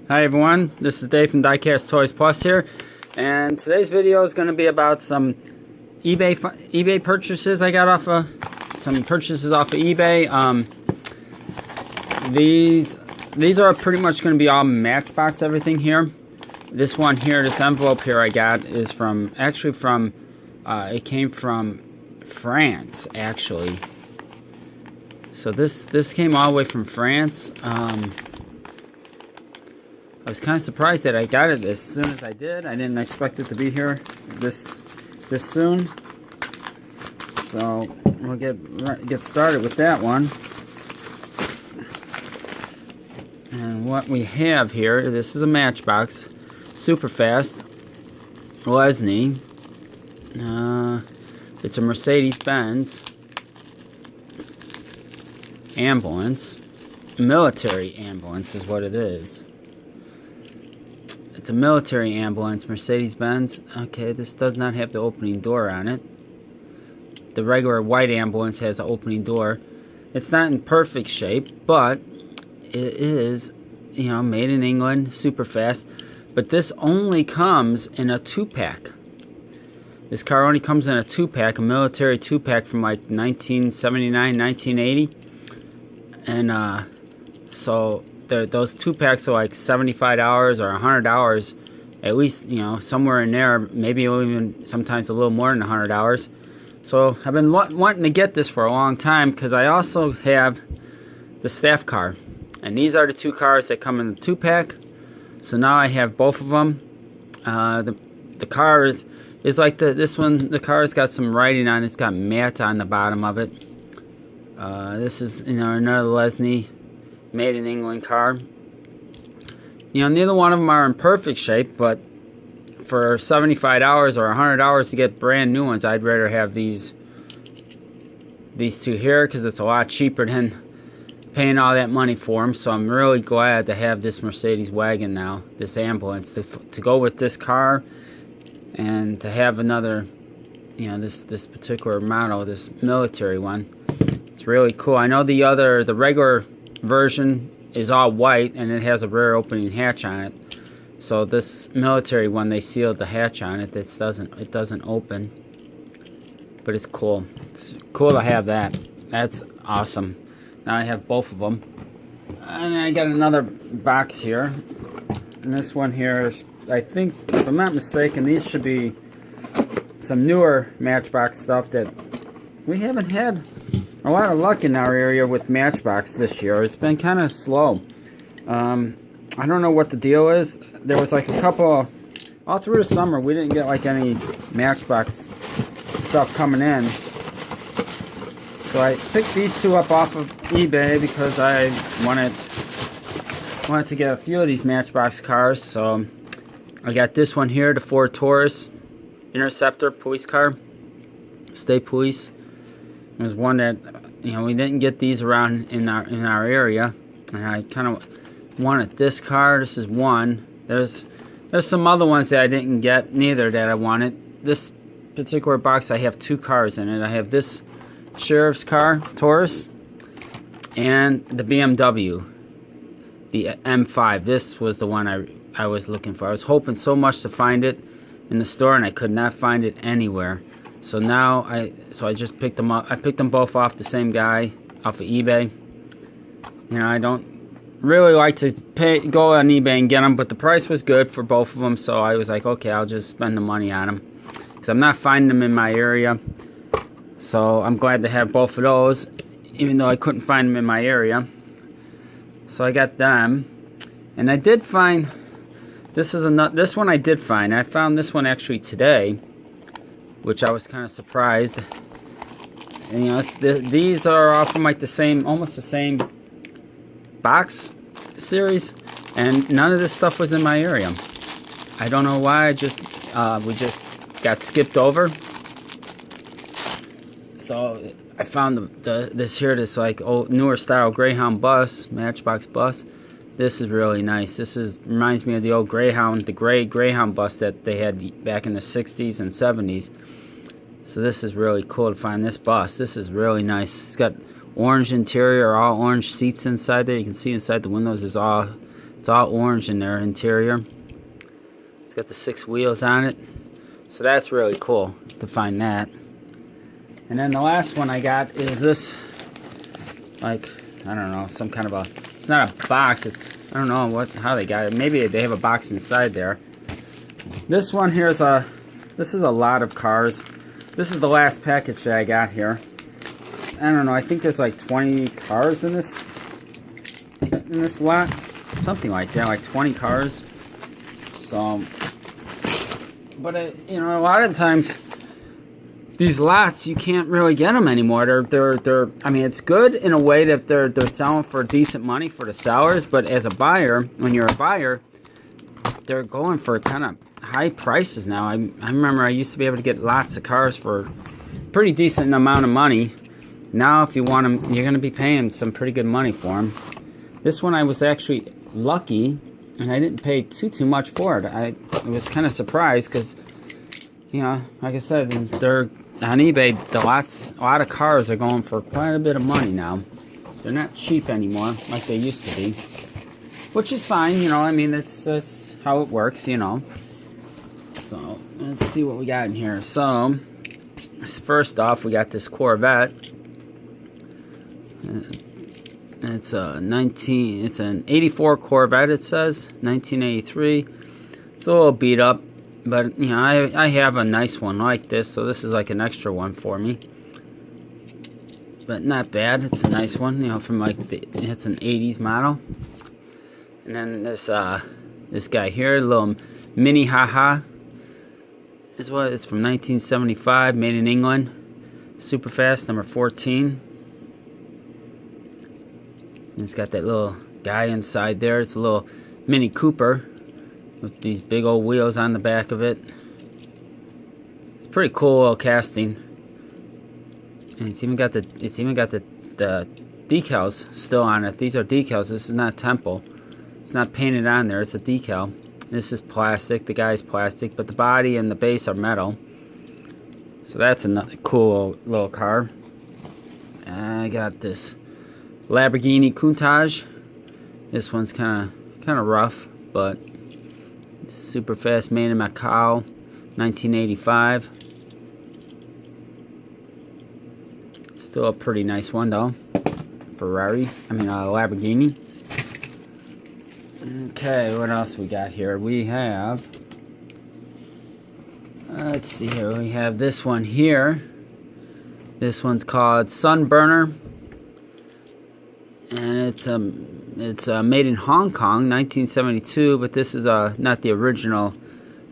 Hi everyone, this is Dave from Diecast Toys Plus here, and today's video is going to be about some eBay purchases I got off of eBay. These are pretty much going to be all Matchbox everything here. This one here, this envelope here I got is it came from France actually. So this came all the way from France. I was kind of surprised that I got it as soon as I did. I didn't expect it to be here this soon. So we'll get started with that one. And what we have here, this is a Matchbox, super fast, Lesney. It's a Mercedes-Benz ambulance, military ambulance is what it is. It's a military ambulance, Mercedes-Benz. Okay, this does not have the opening door on it. The regular white ambulance has an opening door. It's not in perfect shape, but it is, made in England, super fast. But this only comes in a 2-pack. This car only comes in a 2-pack, a military 2-pack from like 1979, 1980. And so those 2-packs are like $75 or $100, at least, somewhere in there, maybe even sometimes a little more than $100. So I've been wanting to get this for a long time because I also have the staff car, and these are the two cars that come in the 2-pack. So now I have both of them. The car is like this one. The car's got some writing on it. It's got matte on the bottom of it. This is another Lesney made in England car. Neither one of them are in perfect shape, but for $75 or $100 to get brand new ones, I'd rather have these two here because it's a lot cheaper than paying all that money for them. So I'm really glad to have this Mercedes wagon now, this ambulance, to go with this car, and to have another, this particular model, this military one. It's really cool. I know the regular version is all white and it has a rear opening hatch on it. So this military one, they sealed the hatch on it. It doesn't open, but it's cool. It's cool to have that. That's awesome. Now I have both of them, and I got another box here. And this one here is, I think, if I'm not mistaken, these should be some newer Matchbox stuff that we haven't had a lot of luck in our area with Matchbox this year. It's been kind of slow. I don't know what the deal is. There was like a couple, all through the summer, we didn't get like any Matchbox stuff coming in. So I picked these two up off of eBay because I wanted to get a few of these Matchbox cars. So I got this one here, the Ford Taurus Interceptor police car, state police. It was one that, we didn't get these around in our area, and I kind of wanted this car. This is one. There's some other ones that I didn't get neither that I wanted. This particular box, I have two cars in it. I have this sheriff's car, Taurus, and the BMW, the M5. This was the one I was looking for. I was hoping so much to find it in the store, and I could not find it anywhere. So now I just picked them up. I picked them both off the same guy off of eBay. I don't really like to go on eBay and get them, but the price was good for both of them, so I was like, okay, I'll just spend the money on them because I'm not finding them in my area. So I'm glad to have both of those, even though I couldn't find them in my area. So I got them, and I did find this one. I did find. I found this one actually today, which I was kind of surprised. And, these are all from like almost the same box series, and none of this stuff was in my area. I don't know why. We just got skipped over. So I found this like old newer style Greyhound bus, Matchbox bus. This is really nice. Reminds me of the old Greyhound, the gray Greyhound bus that they had back in the 60s and 70s. So this is really cool to find this bus. This is really nice. It's got orange interior, all orange seats inside there. You can see inside the windows is all It's all orange in their interior. It's got the 6 wheels on it. So that's really cool to find that. And then the last one I got is this, like, I don't know, some kind of a, it's not a box, it's, I don't know how they got it. Maybe they have a box inside there. This one here is this is a lot of cars. This is the last package that I got here. I don't know, I think there's like 20 cars in this lot. Something like that, like 20 cars. So, but you know, a lot of times these lots you can't really get them anymore. They're I mean, it's good in a way that they're selling for decent money for the sellers, but as a buyer, when you're a buyer, they're going for kind of high prices now. I remember I used to be able to get lots of cars for pretty decent amount of money. Now if you want them, you're going to be paying some pretty good money for them. This one I was actually lucky, and I didn't pay too much for it. I was kind of surprised because, you know, like I said, they're on eBay. A lot of cars are going for quite a bit of money now. They're not cheap anymore like they used to be, which is fine. You know, I mean, that's how it works. You know. So let's see what we got in here. So first off, we got this Corvette. It's an 84 Corvette, it says, 1983. It's a little beat up, but, you know, I have a nice one like this, so this is like an extra one for me. But not bad, it's a nice one, you know, from like, it's an 80s model. And then this guy here, little Mini Haha, is what, it's from 1975, made in England. Super fast, number 14. And it's got that little guy inside there. It's a little Mini Cooper with these big old wheels on the back of it. It's pretty cool casting. And it's even got the decals still on it. These are decals. This is not Temple. It's not painted on there. It's a decal. This is plastic. The guy's plastic, but the body and the base are metal. So that's a cool little car. I got this Lamborghini Countach. This one's kind of rough, but super fast, made in Macau, 1985. Still a pretty nice one though. Lamborghini. Okay, what else we got here? We have, let's see here. We have this one here. This one's called Sunburner. And it's made in Hong Kong, 1972, but this is not the original.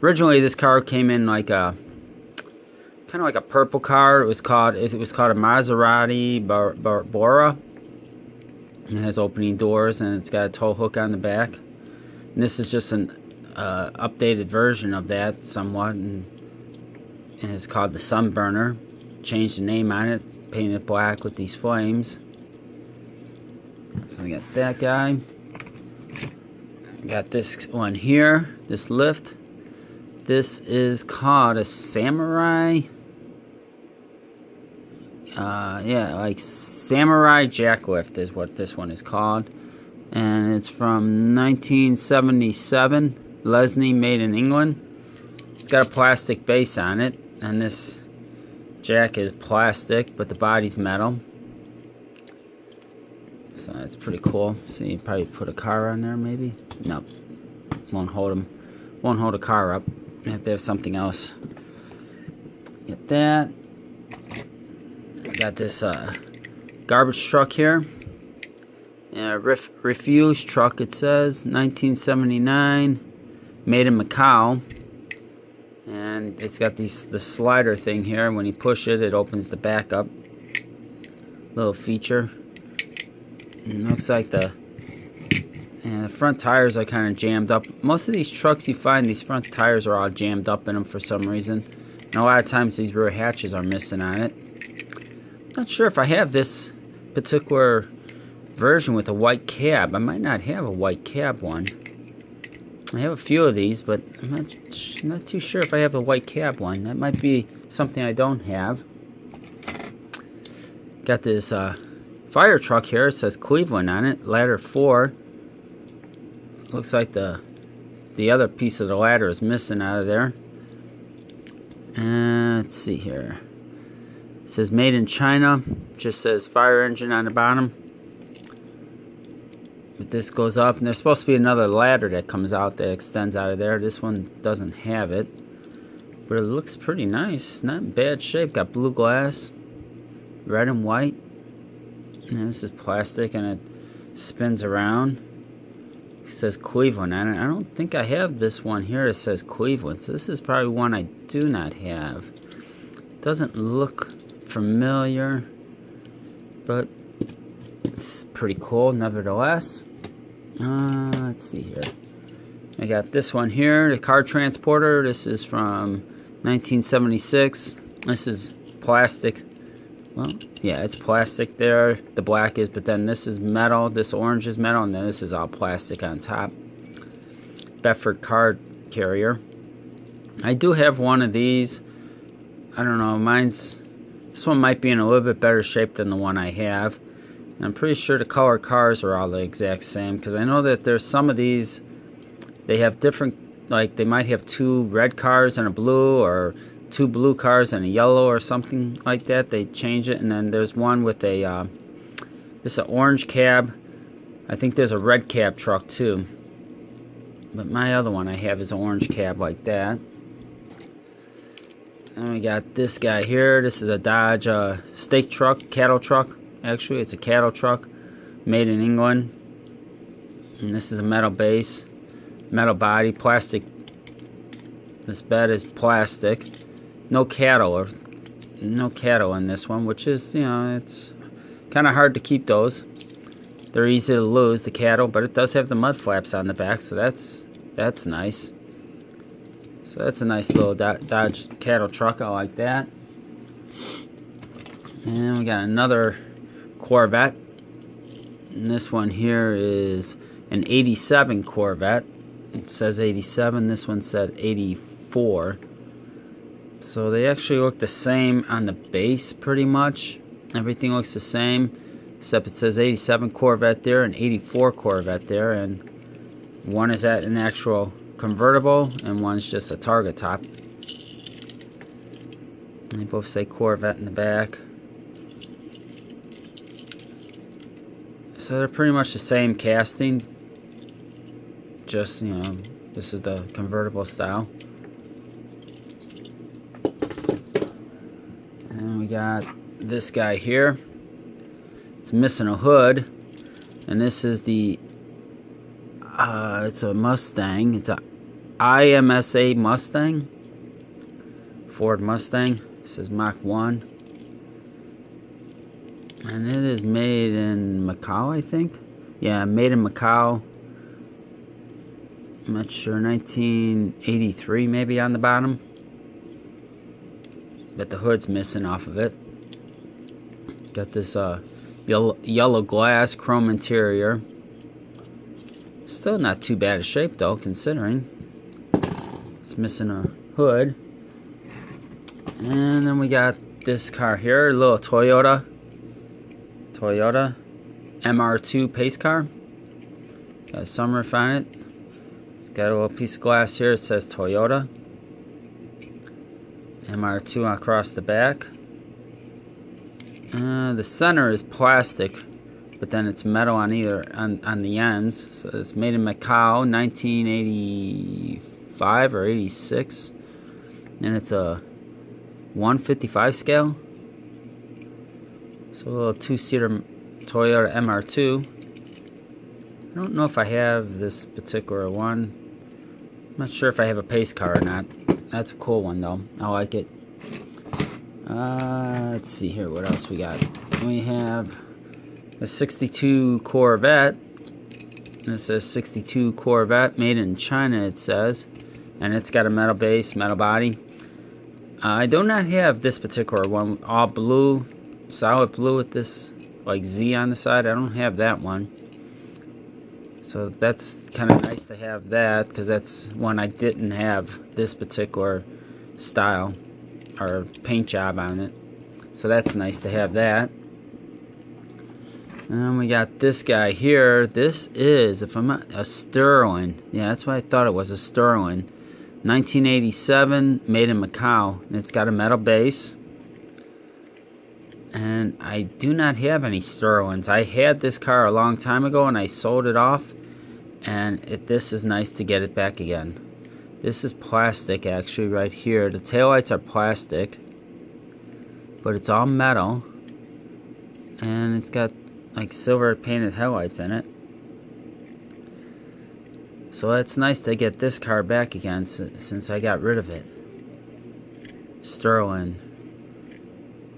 Originally, this car came in like a kind of like a purple car. It was called a Maserati Bora. It has opening doors and it's got a tow hook on the back. And this is just an updated version of that somewhat, and it's called the Sunburner. Changed the name on it, painted black with these flames. So I got that guy. I got this one here, this lift. This is called a Samurai. Like Samurai Jack Lift is what this one is called. And it's from 1977. Lesney, made in England. It's got a plastic base on it. And this jack is plastic, but the body's metal. So that's pretty cool. So you probably put a car on there, maybe. Nope, won't hold a car up. You have to have something else. Get that. Got this garbage truck here. Yeah, refuse truck. It says 1979, made in Macau. And it's got the slider thing here. When you push it, it opens the back up. Little feature. It looks like the front tires are kind of jammed up. Most of these trucks you find, these front tires are all jammed up in them for some reason. And a lot of times these rear hatches are missing on it. Not sure if I have this particular version with a white cab. I might not have a white cab one. I have a few of these, but I'm not too sure if I have a white cab one. That might be something I don't have. Got this fire truck here. It says Cleveland on it. Ladder 4. Looks like the other piece of the ladder is missing out of there. Let's see here. It says made in China. Just says fire engine on the bottom. But this goes up, and there's supposed to be another ladder that comes out that extends out of there. This one doesn't have it. But it looks pretty nice. Not in bad shape. Got blue glass. Red and white. And this is plastic, and it spins around. It says Cleveland on it. I don't think I have this one here. It says Cleveland. So this is probably one I do not have. It doesn't look familiar, but it's pretty cool nevertheless. Let's see here. I got this one here, the car transporter. This is from 1976. This is plastic. Well, yeah, it's plastic there. The black is, but then this is metal. This orange is metal, and then this is all plastic on top. Bedford card carrier. I do have one of these. I don't know. This one might be in a little bit better shape than the one I have. And I'm pretty sure the color cars are all the exact same, because I know that there's some of these, they have different, like they might have 2 red cars and a blue, or 2 blue cars and a yellow or something like that. They change it. And then there's one with a this is an orange cab. I think there's a red cab truck too, but my other one I have is an orange cab like that. And we got this guy here. This is a Dodge stake truck, cattle truck. Actually, it's a cattle truck made in England. And this is a metal base, metal body, plastic. This bed is plastic. No cattle in this one, which is, you know, it's kind of hard to keep those. They're easy to lose, the cattle, but it does have the mud flaps on the back, so that's nice. So that's a nice little Dodge cattle truck. I like that. And we got another Corvette. And this one here is an 87 Corvette. It says 87. This one said 84. So they actually look the same on the base pretty much. Everything looks the same, except it says 87 Corvette there and 84 Corvette there. And one is at an actual convertible and one's just a target top. And they both say Corvette in the back. So they're pretty much the same casting. Just, you know, this is the convertible style. And we got this guy here. It's missing a hood. And this is the it's a Mustang. It's a IMSA Mustang. Ford Mustang. It says Mach 1. And it is made in Macau, I think. Yeah, made in Macau. I'm not sure, 1983 maybe on the bottom. But the hood's missing off of it. Got this yellow glass, chrome interior. Still not too bad a shape though, considering. It's missing a hood. And then we got this car here, a little Toyota MR2 pace car. Got a sunroof on it. It's got a little piece of glass here. It says Toyota. MR2 across the back. The center is plastic, but then it's metal on either on the ends. So it's made in Macau, 1985 or 86, and it's a 1/55 scale. So a little 2-seater Toyota MR2. I don't know if I have this particular one. I'm not sure if I have a pace car or not. That's a cool one though. I like it. Let's see here. What else we got? We have a 62 Corvette. This is 62 Corvette made in China, it says. And it's got a metal base, metal body. I do not have this particular one. All blue, solid blue with this like Z on the side. I don't have that one. So that's kind of nice to have that, because that's one I didn't have this particular style or paint job on it. So that's nice to have that. And then we got this guy here. This is, if I'm not, a Sterling. Yeah, that's what I thought it was, a Sterling. 1987, made in Macau. And it's got a metal base. And I do not have any Sterlings. I had this car a long time ago and I sold it off. And this is nice to get it back again. This is plastic actually right here. The taillights are plastic. But it's all metal. And it's got like silver painted headlights in it. So it's nice to get this car back again since I got rid of it. Sterling.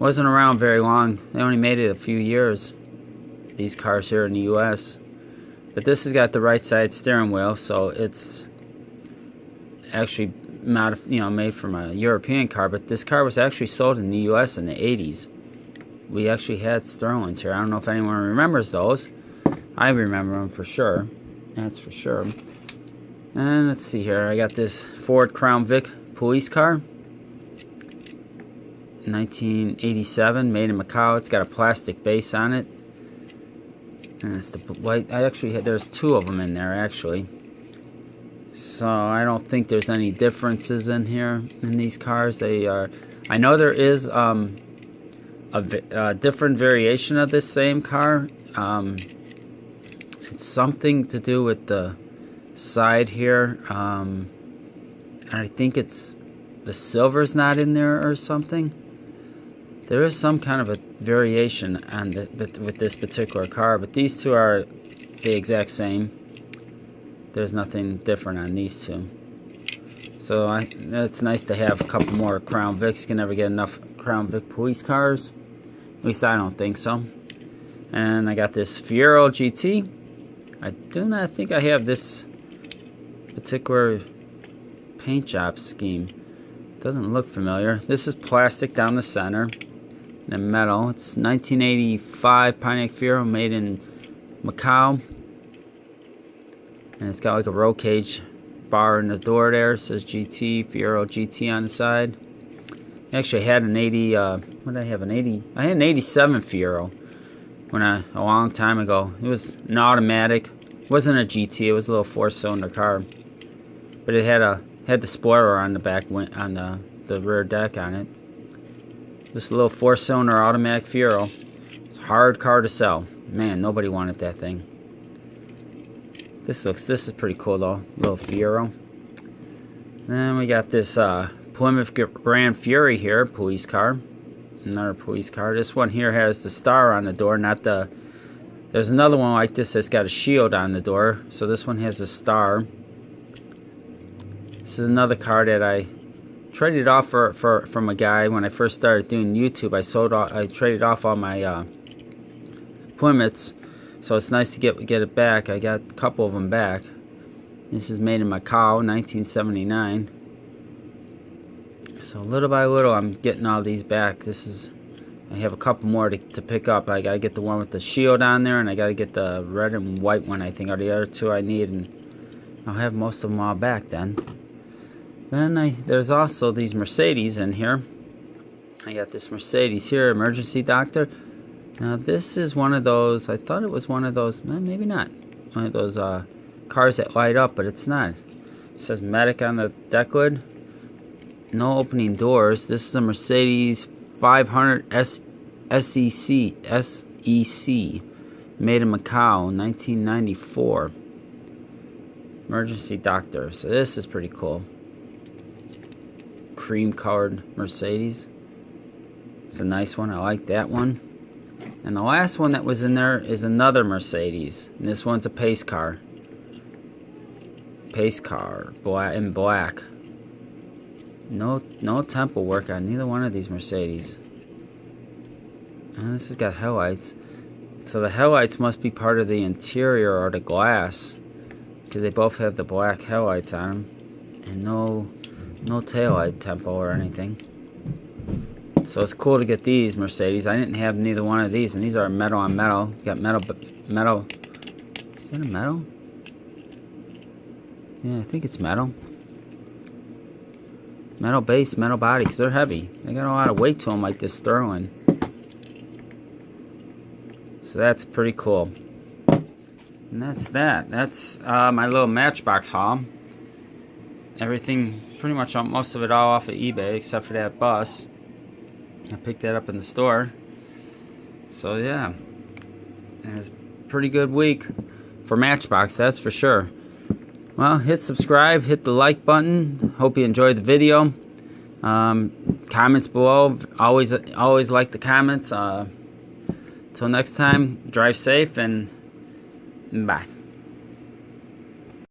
Wasn't around very long. They only made it a few years. These cars here in the US. But this has got the right side steering wheel, so it's actually made from a European car, but this car was actually sold in the US in the 80s. We actually had Sterlings here. I don't know if anyone remembers those. I remember them for sure. That's for sure. And let's see here. I got this Ford Crown Vic police car. 1987, made in Macau. It's got a plastic base on it. And it's the white. There's two of them in there actually. So I don't think there's any differences in here in these cars. They are. I know there is a different variation of this same car. It's something to do with the side here. And I think it's the silver's not in there or something. There is some kind of a variation on with this particular car, but these two are the exact same. There's nothing different on these two. So it's nice to have a couple more Crown Vics. You can never get enough Crown Vic police cars. At least I don't think so. And I got this Fiero GT. I do not think I have this particular paint job scheme. Doesn't look familiar. This is plastic down the center. And metal. It's 1985 Pontiac Fiero, made in Macau. And it's got like a roll cage bar in the door there. It says GT, Fiero GT on the side. I actually had an 80, what did I have? I had an 87 Fiero a long time ago. It was an automatic. It wasn't a GT, it was a little 4-cylinder car. But it had the spoiler on the back, on the rear deck on it. This little 4-cylinder automatic Fiero. It's a hard car to sell. Man, nobody wanted that thing. This is pretty cool though, little Fiero. Then we got this Plymouth Grand Fury here, police car. Another police car. This one here has the star on the door, not the. There's another one like this that's got a shield on the door. So this one has a star. This is another car that I traded off from a guy when I first started doing YouTube. I traded off all my Plymouths, so it's nice to get it back. I got a couple of them back. This is made in Macau, 1979. So little by little, I'm getting all these back. I have a couple more to pick up. I gotta get the one with the shield on there, and I gotta get the red and white one, I think, are the other two I need, and I'll have most of them all back then. Then there's also these Mercedes in here. I got this Mercedes here, Emergency Doctor. Now this is one of those, I thought it was one of those, maybe not, one of those cars that light up, but it's not. It says Medic on the deck lid. No opening doors. This is a Mercedes 500 SEC, made in Macau, 1994. Emergency Doctor. So this is pretty cool. Cream colored Mercedes. It's a nice one. I like that one. And the last one that was in there is another Mercedes. And this one's a pace car. Pace car, in black. No temple work on neither one of these Mercedes. And this has got headlights. So the headlights must be part of the interior or the glass, because they both have the black headlights on them. And no taillight tempo or anything. So it's cool to get these Mercedes. I didn't have neither one of these, and these are metal on metal. You got metal. Is that a metal? Yeah, I think it's metal. Metal base, metal body, because they're heavy. They got a lot of weight to them, like this Sterling. So that's pretty cool. And that's that. That's my little Matchbox haul. Everything, pretty much most of it all off of eBay, except for that bus. I picked that up in the store. So yeah, it was a pretty good week for Matchbox, that's for sure. Well, hit subscribe, hit the like button. Hope you enjoyed the video. Comments below, always like the comments. Till next time, drive safe and bye.